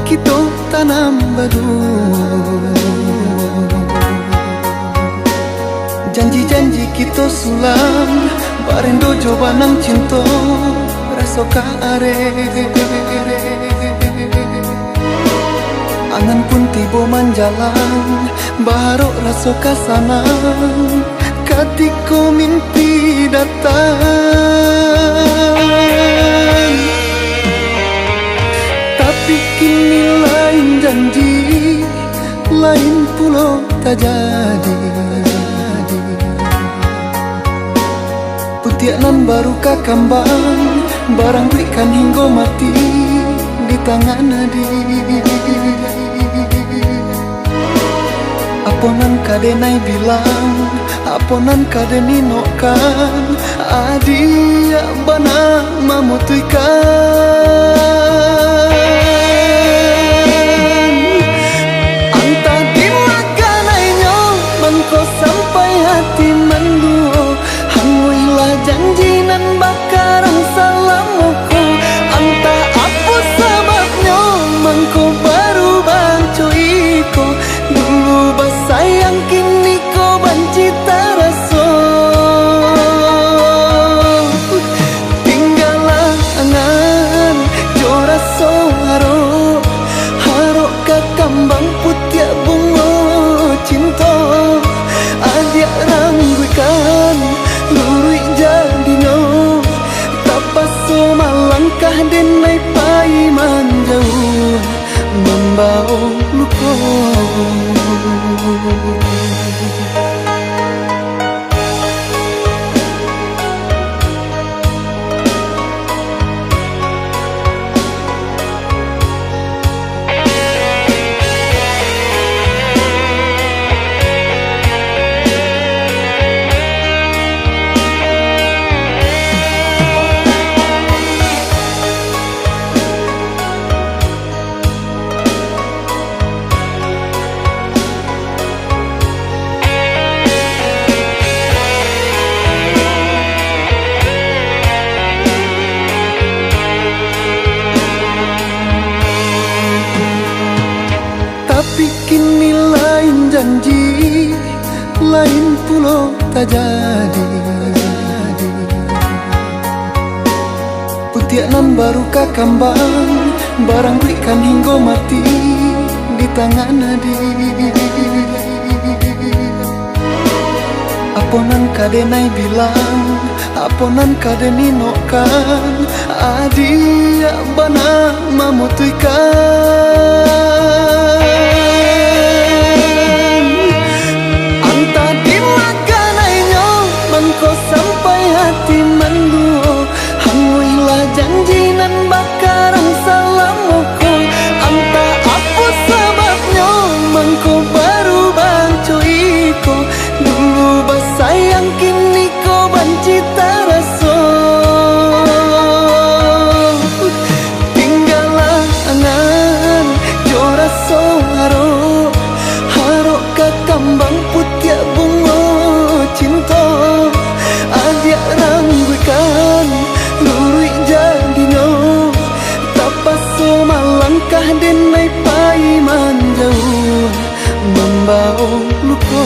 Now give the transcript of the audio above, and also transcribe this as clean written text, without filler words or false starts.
kita tanam badu. Janji-janji kita sulam, barendo coba nang cinta rasa ka are. Angan pun tiba manjalan, baru rasa ka sanang, ketika mimpi datang. Tapi kini lain janji, lain pula tak jadi. Putianan baru kakambang, barang berikan hingga mati di tangan nadi. Aponan kadenai bilang, aponan kadeni nokan, adia bana memutuikan. Antah dimakanainya, mengko sampai hati menduo. Hanguilah janji nan bakarang salamuku. Antah apa sebabnya, mengko baru bancuiko. Dulu basayang kini ko banci taraso. Tinggalah angan joraso haro, haro kakambang putih bunga cinta. Adia rangguikan lurui jadi no, tapaso malangkah denai paiman jauh membau luka. Tapi kini lain janji, lain pula tak jadi. Putianan baru kakambang, barang berikan hingga mati di tangan nadi. Aponan kadenai bilang, aponan kadeni nokan, adia bana memutuikan. Antah dimakanainya, mengko sampai hati menduo. Hanguilah janji nan bakarang salamuku. Antah apa sebabnya, mengko baru bancuiko. Dulu basayang kini ko banci taraso. Tinggalah angan joraso haro, haro kakambang putih bunga cinta. Adia rangguikan lurui jadi no, tapaso malangkah denai paiman jauh membau luka.